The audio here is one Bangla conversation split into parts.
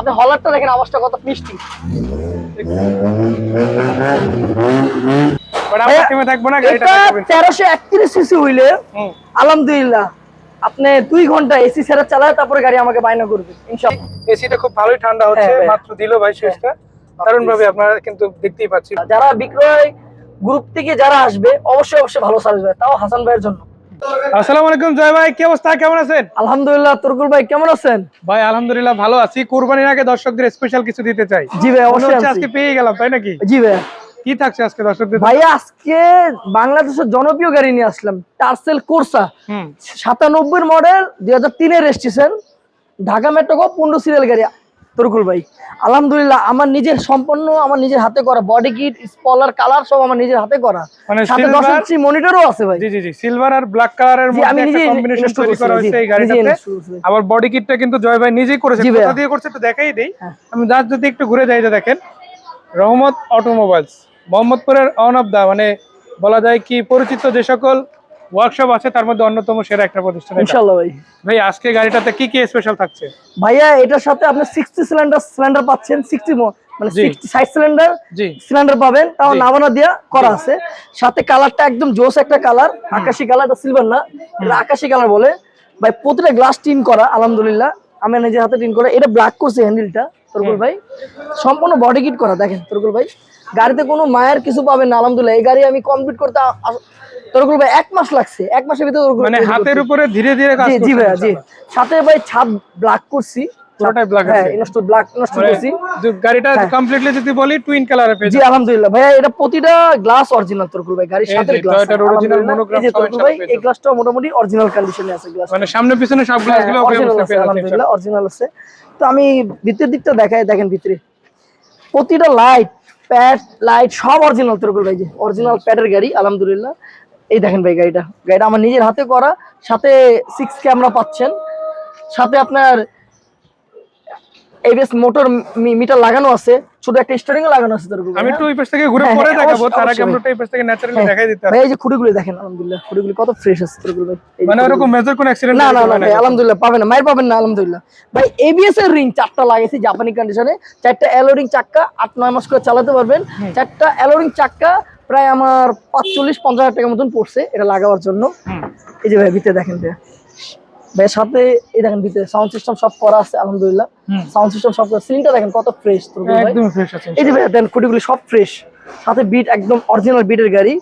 আপনি হলারটা দেখেন, আওয়াজটা কত মিষ্টি। আমরা থেমে থাকবো না, গাড়িটা দেখাবেন। 1331 সিসি হইলে আলহামদুলিল্লাহ আপনি 2 ঘন্টা এসি ছাড়া চালায় তারপরে গাড়ি আমাকে বায়না করবে ইনশাআল্লাহ। এসিটা খুব ভালোই ঠান্ডা হচ্ছে, মাত্র দিল ভাই সুইচটা। দারুণ ভাবে আপনারা কিন্তু দেখতেই পাচ্ছি। যারা বিক্রয় গ্রুপ থেকে যারা আসবে অবশ্যই ভালো সার্ভিস হবে, তাও হাসান ভাইয়ের জন্য। আসসালামু আলাইকুম জয় ভাই, কি অবস্থা, কেমন আছেন? আলহামদুলিল্লাহ। তুরকুল ভাই কেমন আছেন? ভাই আলহামদুলিল্লাহ ভালো আছি। কুরবানির আগে দর্শকদের স্পেশাল কিছু দিতে চাই। জি ভাই অবশ্যই আজকে পেয়ে গেলাম, তাই নাকি? জি ভাই। কি থাকছে আজকে দর্শকদের? ভাই আজকে বাংলাদেশের জনপ্রিয় গাড়ি নিয়ে আসলাম, টার্সেল কোর্সা 97 মডেল, 2003 এর রেজিস্ট্রেশন, ঢাকা মেট্রো 15 সিরিয়াল গাড়ি। তুরকুল ভাই আলহামদুলিল্লাহ আমার নিজের সম্পূর্ণ আমার নিজের হাতে করা, বডি কিট, স্পয়লার, কালার সব আমার নিজের হাতে করা, মানে সাথে 10 ইঞ্চি মনিটরও আছে ভাই। জি জি জি, সিলভার আর ব্ল্যাক কালারের মধ্যে একটা কম্বিনেশন তৈরি করা হয়েছে এই গাড়িটাতে। আবার বডি কিটটা কিন্তু জয় ভাই নিজেই করেছে। কোথা দিয়ে করছে তো দেখাই দেই। আমি জাস্ট যদি একটু ঘুরে যাই, দেখেন রহমত অটোমোবাইলস, মোহাম্মদপুরের অন অফ দা, মানে বলা যায় কি পরিচিত যে সকল ওয়ার্কশপ আছে তার মধ্যে অন্যতম সেরা একটা প্রতিষ্ঠান ইনশাআল্লাহ। ভাই ভাই আজকে গাড়িটাতে কি কি স্পেশাল থাকছে? ভাইয়া এটার সাথে আপনি 60 সিলিন্ডার পাচ্ছেন, 60 মানে 60 সিলিন্ডার পাবেন, তাও নামানা দিয়া করা আছে। সাথে কালারটা একদম জোস একটা কালার, আকাশি কালার, সিলভার না, এটা আকাশি কালার বলে ভাই। প্রতিটা গ্লাস টিন করা আলহামদুলিল্লাহ, আমি নিজের হাতে টিন করা। এটা ব্ল্যাক করছে হ্যান্ডেলটা তুরকুল ভাই, সম্পূর্ণ বডি কিট করা। দেখেন তুরকুল ভাই গাড়িতে কোনো মায়ের কিছু পাবেন না আলহামদুলিল্লাহ। এই গাড়ি আমি কমপ্লিট করতে তুরকুল ভাই 1 মাস লাগছে, 1 মাসের ভিতরে মানে হাতের উপরে ধীরে ধীরে কাজ করতে। জি ভাই জি। সাথে ভাই ছাদ ব্ল্যাক করছি, পুরোটাই ব্ল্যাক আছে। ব্ল্যাক ইনস্টল করছি। গাড়িটা কমপ্লিটলি যদি বলি টুইন কালারে পেয়ে জি আলহামদুলিল্লাহ ভাইয়া। এটা প্রতিটা গ্লাস অরিজিনাল তুরকুল ভাই, গাড়ির সাথে গ্লাস অরিজিনাল মনোগ্রাম তুরকুল ভাই। এই গ্লাসটা মোটামুটি অরিজিনাল কন্ডিশনে আছে, গ্লাস মানে সামনে পিছনে সব গ্লাসগুলো আলহামদুলিল্লাহ অরিজিনাল আছে। তো আমি ভিতরের দিকটা দেখাই, দেখেন ভিতরে প্রতিটা লাইট, প্যাড, লাইট সব অরিজিনাল তুরকুল ভাই, যে অরিজিনাল প্যাডের গাড়ি আলহামদুলিল্লাহ। এই দেখেন ভাই গাড়িটা আমার নিজের হাতে করা, সাথে 6 ক্যামেরা পাচ্ছেন, সাথে আপনার এবিএস মোটর মিটার লাগানো আছে, ছোট একটা স্টিয়ারিং লাগানো আছে। আমি একটু এই পাশ থেকে ঘুরে পরে দেখাবো, তার আগে আমরা এই পাশ থেকে ন্যাচারালি দেখাই দিতে। ভাই এই যে খুঁটিগুলো দেখেন আলহামদুলিল্লাহ, খুঁটিগুলো কত ফ্রেশ আছে তুরকুল ভাই। মানে এরকম মেজর কোন অ্যাক্সিডেন্ট না না না ভাই আলহামদুলিল্লাহ পাবেন না, মায়ের পাবেন না আলহামদুলিল্লাহ ভাই। এবিএস এর রিং 4টা লাগাইছি জাপানি কন্ডিশনে, 4টা অ্যালোরিং চাক্কা, 8-9 মাস করে চালাতে পারবেন। 4টা অ্যালোরিং চাক্কা প্রায় আমার 45-50 হাজার টাকার মতন পড়ছে এটা লাগাবার জন্য। এই যে ভাই ভিতরে দেখেন ভাই, সাথে এই দেখেন ভিতরে সাউন্ড সিস্টেম সব করা আছে আলহামদুলিল্লাহ। সাউন্ড সিস্টেম সব করা, সিলিংটা দেখেন কত ফ্রেশ তুরকুল ভাই, একদম ফ্রেশ আছে। এই যে ভাই দেখেন খুঁটিগুলো সব ফ্রেশ, সাথে বিট একদম অরিজিনাল বিটের গাড়ি।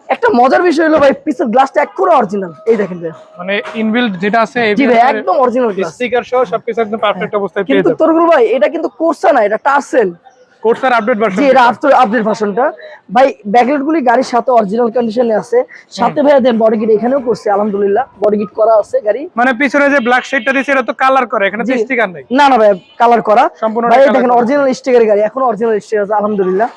একটা মজার বিষয় হলো ভাই পিছের গ্লাসটা একদম অরিজিনাল, এই দেখেন ভাই, মানে ইনবিল্ট যেটা আছে জি ভাই একদম অরিজিনাল গ্লাস, স্টিকার সহ সবকিছু একদম পারফেক্ট অবস্থায় পেয়ে কিন্তু যাবেন। তুরকুল ভাই এটা কিন্তু কোর্সা না, এটা টার্সেল কোর্সার আপডেট ভার্সন। জি এটা আপডেট ভার্সনটা ভাই। ব্যাকলাইটগুলি গাড়ির সাথে অরিজিনাল কন্ডিশনে আছে, সাথে ভাই দেন বডি কিট এখানেও করছে আলহামদুলিল্লাহ, বডি কিট করা আছে গাড়ি। মানে পিছনে যে ব্ল্যাক শেডটা দিয়েছে এটা তো কালার করা, এখানে তো স্টিকার নাই। না না ভাই কালার করা সম্পূর্ণ ভাই, দেখেন অরিজিনাল স্টিকার গাড়ি, এখন অরিজিনাল স্টিকার আছে আলহামদুলিল্লাহ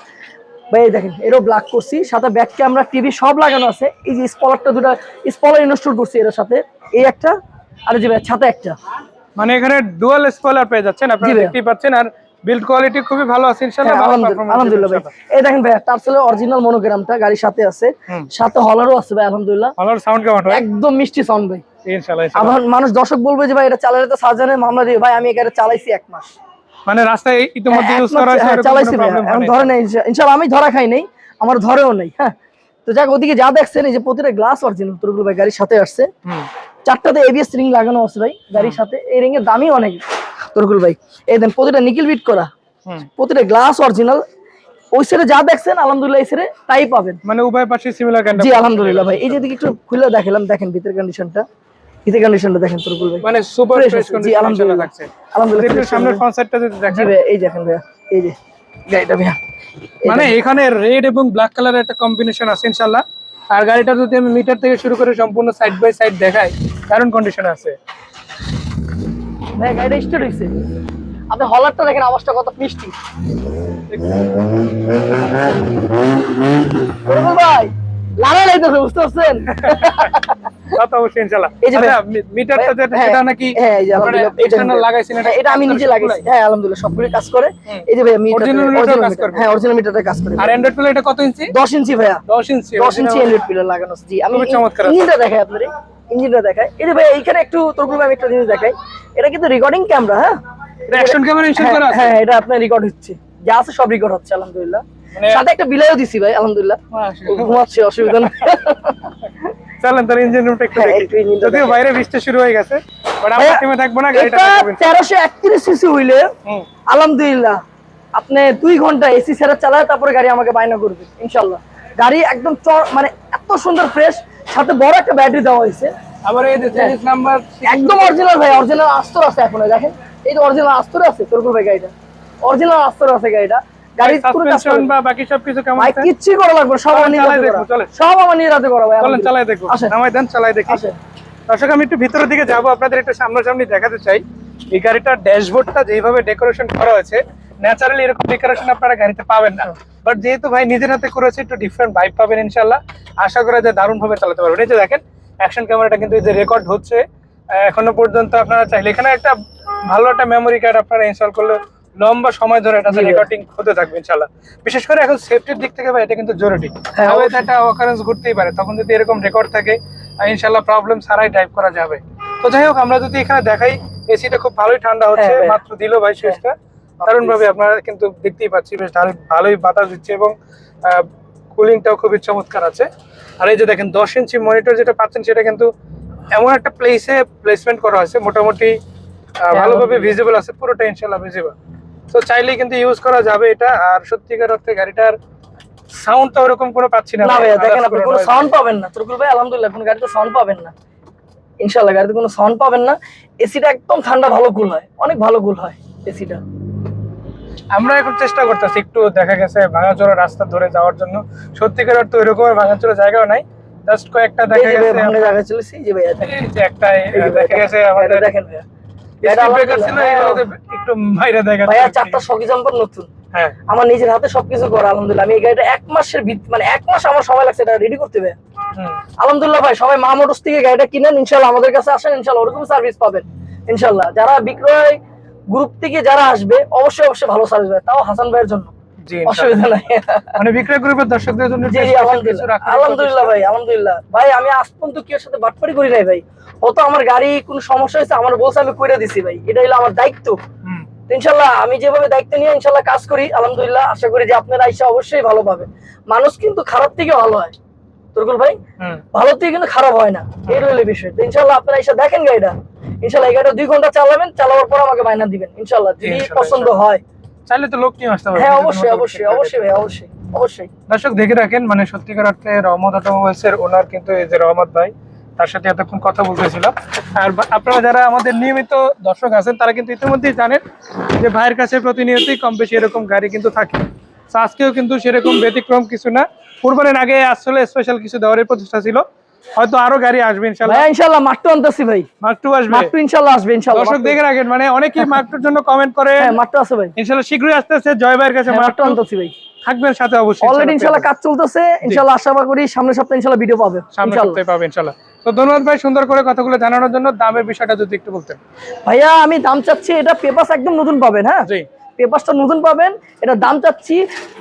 ভাই। দেখেন এরও ব্ল্যাক করছি, সাথে ব্যাক ক্যামেরা, টিভি সব লাগানো আছে। এই যে স্পয়লারটা, দুটো স্পয়লার ইনস্টল করছি এর সাথে, এই একটা আর যে ভাই ছাতে একটা, মানে এখানে ডুয়াল স্পয়লার পেয়ে যাচ্ছেন আপনারা দেখতেই পাচ্ছেন। আর বিল্ড কোয়ালিটি খুবই ভালো আছে ইনশাআল্লাহ, ভালো পারফরম্যান্স আলহামদুলিল্লাহ ভাই। এই দেখেন ভাই টার্সেলের অরিজিনাল মনোগ্রামটা গাড়ির সাথে আছে, সাথে হলারও আছে ভাই আলহামদুলিল্লাহ। হলার সাউন্ড কেমন হয়? একদম মিষ্টি সাউন্ড ভাই ইনশাআল্লাহ। আবার মানুষ দর্শক বলবে যে ভাই এটা চালালে তো সাজানে মামলা দিবে, ভাই আমি এই গাড়ি চালাইছি 1 মাস, মানে রাস্তায় ইতিমধ্যে ইউজ করা হয়েছে, চালাইছি ভাই, এখন ধরে নেই ইনশাআল্লাহ, আমি ধরা খাই নাই, আমার ধরেও নেই। হ্যাঁ তো যাক, ওদিকে যা দেখছেন এই যে প্রতিটা গ্লাস অরিজিনাল তুরকুল ভাই গাড়ির সাথে আসছে। 4টাতে এবিএস রিং লাগানো আছে ভাই গাড়ির সাথে, এই রিং এর দামই অনেক তুরকুল ভাই। এই দেন প্রতিটা নিকেল বিট করা, প্রতিটা গ্লাস অরিজিনাল। ওই সাইডে যা দেখছেন আলহামদুলিল্লাহ এই সাইডে তাই পাবেন, মানে উভয় পাশে সিমিলার জি আলহামদুলিল্লাহ ভাই। এই যে দিকে একটু খুলে দেখালাম, দেখেন ভিতরের কন্ডিশনটা, ভিতরের কন্ডিশনটা দেখেন তুরকুল ভাই, মানে সুপার ফ্রেশ কন্ডিশন আলহামদুলিল্লাহ লাগছে। আলহামদুলিল্লাহ সামনের ফ্রন্ট সাইডটা যদি দেখেন ভাই, এই দেখেন ভাই এই যে গাড়িটা ভাই, মানে এখানে রেড এবং ব্ল্যাক কালারের একটা কম্বিনেশন আছে ইনশাআল্লাহ। আর গাড়িটা যদি আমি মিটার থেকে শুরু করে সম্পূর্ণ সাইড বাই সাইড দেখাই, দারুণ কন্ডিশনে আছে ভাই। গাড়িটা স্টার্ট হইছে, আপনি হলারটা দেখেন আওয়াজটা কত মিষ্টি তুরকুল ভাই, লাগা লাইতেছে বুঝতে পারছেন? কথা অবশ্যই ইনশাআল্লাহ। এই যে আচ্ছা মিটারটা যেটা নাকি হ্যাঁ এই যে আলহামদুলিল্লাহ এক্সটারনাল লাগাইছেন, এটা আমি নিজে লাগাইছি, হ্যাঁ আলহামদুলিল্লাহ সবগুলো কাজ করে। এই যে ভাই অরিজিনাল কাজ করে, হ্যাঁ অরিজিনাল মিটারটা কাজ করে। আর অ্যান্ড্রয়েড প্লে এটা কত ইঞ্চি? 10 ইঞ্চি ভাইয়া, 10 ইঞ্চি অ্যান্ড্রয়েড প্লে লাগানো আছে। জি আমি চমৎকার ইঞ্জিনটা দেখাই আপনাদের, ইঞ্জিনটা দেখাই। এই যে ভাই এইখানে একটু তুরকুল ভাই একটা জিনিস দেখাই, এটা কিন্তু রেকর্ডিং ক্যামেরা। হ্যাঁ অ্যাকশন ক্যামেরা ইনস্টল করা আছে? হ্যাঁ, এটা আপনার রেকর্ড হচ্ছে, যা আছে সব রেকর্ড হচ্ছে আলহামদুলিল্লাহ। মানে- সাথে একটা বিলাইও দিছি ভাই আলহামদুলিল্লাহ, ঘুমাচ্ছে, অসুবিধা নেই। চলেন তাহলে ইঞ্জিন রুমটা একটু হ্যাঁ, দেখি। একটু ইঞ্জিনটা যদিও বাইরে বৃষ্টি শুরু হয়ে গেছে, বাট আমরা ভাইয়া, থেমে থাকবো না, গাড়িটা এটা দেখাবেন। 1331 সিসি হইলে আলহামদুলিল্লাহ আপনি 2 ঘন্টা এসি ছাড়া চালায় তারপরে গাড়ি আমাকে বায়না করবে ইনশাআল্লাহ। গাড়ি একদম মানে এত সুন্দর ফ্রেশ, সাথে বড় একটা ব্যাটারি দেওয়া হয়েছে। আবার এই যে সিরিজ নাম্বার একদম অরিজিনাল ভাই, অরিজিনাল আস্তর আছে এখনো, দেখেন এই যে অরিজিনাল আস্তর আছে তোরকুল ভাই, গাড়িটা অরিজিনাল আস্তর আছে। গাড়িটা গাড়ি পুরো সাসপেনশন বা বাকি সবকিছু কেমন ভাই আছে? কিচ্ছু করা লাগবে না, সব আমি নিজে হাতে করা, চলেন। সব আমি নিজে হাতে করা ভাই। চলেন চালাই দেখো, আসেন। নামাই দেন, চালাই দেখি। আসেন। দর্শক আমি একটু ভিতরের দিকে যাব, আপনাদের একটু সামনাসামনি দেখাতে চাই। এই গাড়িটার ড্যাশবোর্ডটা যেভাবে ডেকোরেশন করা হয়েছে, ন্যাচারালি এরকম ডেকোরেশন আপনারা গাড়িতে পাবেন না, বাট যেহেতু ভাই নিজের হাতে করেছে একটু ডিফারেন্ট ভাইব পাবেন ইনশাআল্লাহ। আশা করা যায় দারুণ ভাবে চালাতে পারবেন। এই যে দেখেন অ্যাকশন ক্যামেরাটা কিন্তু এই যে রেকর্ড হচ্ছে এখনো পর্যন্ত, আপনারা চাইলে এখানে একটা ভালো একটা মেমোরি কার্ড আপনারা ইনস্টল করলে লম্বা সময় ধরে এটাতে রেকর্ডিং হতে থাকবে ইনশাআল্লাহ। বিশেষ করে এখন সেফটির দিক থেকে ভাই এটা কিন্তু জরুরি। হয়তো একটা অকারেন্স ঘটতেই পারে, তখন যদি এরকম রেকর্ড থাকে ইনশাআল্লাহ প্রবলেম ছাড়াই ড্রাইভ করা যাবে। তো যাই হোক, আমরা যদি এখানে দেখাই, এসিটা খুব ভালোই ঠান্ডা হচ্ছে, মাত্র দিল ভাই সুইচটা, দারুণ ভাবে আপনারা কিন্তু দেখতেই পাচ্ছি বেশ ভালোই বাতাস দিচ্ছে এবং কুলিংটাও খুবই চমৎকার আছে। আর এই যে দেখেন 10 ইঞ্চি মনিটর যেটা পাচ্ছেন, সেটা কিন্তু এমন একটা প্লেসে প্লেসমেন্ট করা হয়েছে, মোটামুটি ভালোভাবে ভিজিবল আছে, পুরোটা ইনশাআল্লাহ ভিজিবল। তো চাইলেই কিন্তু ইউজ করা যাবে এটা। আর সত্যিকার অর্থে গাড়িটার সাউন্ড তো ওরকম কোনো পাচ্ছি না না ভাই, দেখেন আপনি কোনো সাউন্ড পাবেন না তুরকুল ভাই, আলহামদুলিল্লাহ কোনো গাড়িতে সাউন্ড পাবেন না ইনশাআল্লাহ, গাড়িতে কোনো সাউন্ড পাবেন না। এসিটা একদম ঠান্ডা, ভালো কুল হয়, অনেক ভালো কুল হয় এসিটা। আমরা এখন চেষ্টা করতেছি, একটু দেখা গেছে ভাঙাচোরা রাস্তা ধরে যাওয়ার জন্য, সত্যিকার অর্থে ওইরকম ভাঙাচোরা জায়গাও নাই, জাস্ট কয়েকটা দেখা গেছে ভাঙা জায়গা চলেছি যে ভাই, এই যে একটা দেখা গেছে আমাদের দেখেন ভাই, এটা ব্রেকার ছিল, এইগুলোতে একটু বাইরে দেখা ভাই 4টা সকি জাম্পার নতুন, হ্যাঁ আমার নিজের হাতে সবকিছু করা আলহামদুলিল্লাহ। আমি এই গাড়িটা 1 মাসের মানে 1 মাস আমার সময় লাগছে এটা রেডি করতে ভাই। আলহামদুলিল্লাহ ভাই, সবাই মা মোটরস থেকে গাড়িটা কিনেন ইনশাআল্লাহ, আমাদের কাছে আসেন ইনশাআল্লাহ, ওরকম সার্ভিস পাবেন ইনশাআল্লাহ। যারা বিক্রয় গ্রুপ থেকে যারা আসবে অবশ্যই অবশ্যই ভালো সার্ভিস পাবে, তাও হাসান ভাইয়ের জন্য, অসুবিধা নাই। মানে বিক্রয় গ্রুপের দর্শকদের জন্য জি আলহামদুলিল্লাহ ভাই, আলহামদুলিল্লাহ ভাই। আমি আজ পর্যন্ত কি এর সাথে বাটপারি করি নাই ভাই, অত আমার গাড়ি কোনো সমস্যা হয়েছে আমার বলছে আমি কইরা দিছি ভাই, এটা হলো আমার দায়িত্ব। ইনশাআল্লাহ আমি যেভাবে দায়িত্ব নিয়ে ইনশাআল্লাহ কাজ করি আলহামদুলিল্লাহ, আশা করি যে আপনারা আইসা অবশ্যই ভালো পাবেন। মানুষ কিন্তু খারাপ থেকে ভালো হয় তুরকুল ভাই, ভালো থেকে কিন্তু খারাপ হয় না, এই হলো বিষয়। তো ইনশাআল্লাহ আপনারা আইসা দেখেন গাড়িটা, ইনশাআল্লাহ এই গাড়িটা 2 ঘন্টা চালাবেন, চালানোর পর আমাকে বায়না দিবেন ইনশাআল্লাহ, যদি পছন্দ হয়। চাইলে তো লোক নিয়ে আসতে পারবেন। হ্যাঁ অবশ্যই অবশ্যই অবশ্যই ভাই, অবশ্যই অবশ্যই। দর্শক দেখে রাখেন, মানে সত্যিকার অর্থে রহমত অটোমোবাইলস এর ওনার কিন্তু এই যে রহমত ভাই, তার সাথে এতক্ষণ কথা বলতেছিলাম। আর আপনারা যারা আমাদের নিয়মিত দর্শক আছেন, তারা কিন্তু ইতিমধ্যেই জানেন যে ভাইয়ের কাছে প্রতিনিয়তই কম বেশি এরকম গাড়ি কিন্তু থাকে। তো আজকেও কিন্তু সেরকম ব্যতিক্রম কিছু না, কুরবানির আগে আসলে স্পেশাল কিছু দেওয়ার প্রচেষ্টা ছিল, হয়তো আরো গাড়ি আসবে ইনশাআল্লাহ। ভাই ইনশাআল্লাহ মার্ক 2 আনতেছি ভাই, মার্ক 2 আসবে, মার্ক 2 ইনশাআল্লাহ আসবে ইনশাআল্লাহ। দর্শক দেখে রাখেন, মানে অনেকেই মার্ক 2 এর জন্য কমেন্ট করে, হ্যাঁ মার্ক 2 আছে ভাই ইনশাআল্লাহ শীঘ্রই আসতেছে জয় ভাইয়ের কাছে মার্ক 2 আনতেছি ভাই, থাকবেন সাথে অবশ্যই। অলরেডি ইনশাআল্লাহ কাজ চলতেছে, ইনশাআল্লাহ আশা করি সামনের সপ্তাহে ইনশাআল্লাহ ভিডিও পাবে সামনের সপ্তাহে পাবে ইনশাআল্লাহ। তো ধন্যবাদ ভাই সুন্দর করে কথাগুলো জানানোর জন্য। দামের বিষয়টা যদি একটু বলতেন ভাইয়া। আমি দাম চাচ্ছি, এটা পেপারস একদম নতুন পাবেন, হ্যাঁ জি পেপারসটা নতুন পাবেন, এটা দাম চাচ্ছি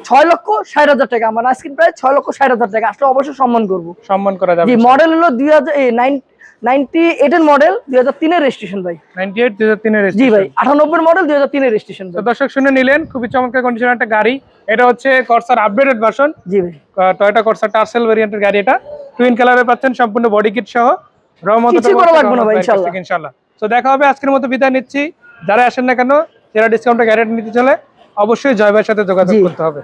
6,60,000 টাকা, আমার আজকের প্রায় 6,60,000 টাকা, আসলে অবশ্যই সম্মান করব, সম্মান করা যাবে। জি মডেল হলো 98 এর মডেল, 2003 এর রেজিস্ট্রেশন ভাই, 98 2003 এর জি ভাই 98 মডেল 2003 এর রেজিস্ট্রেশন। তো দর্শক শুনে নিলেন, খুবই চমৎকার কন্ডিশনের একটা গাড়ি। এটা হচ্ছে কর্সার আপডেটেড ভার্সন, জি ভাই টয়োটা কর্সার টার্সেল ভেরিয়েন্টের গাড়ি। এটা টুইন কালারে পাচ্ছেন, সম্পূর্ণ বডি কিট সহ। রহমত কিছু করা লাগবে না ভাই ইনশাআল্লাহ। ইনশাআল্লাহ। তো দেখা হবে, আজকের মতো বিদায় নিচ্ছি। যারা আসেন না কেন, যারা ডিসকাউন্টে গাড়িটা নিতে চলে, অবশ্যই জয় ভাইয়ের সাথে যোগাযোগ করতে হবে।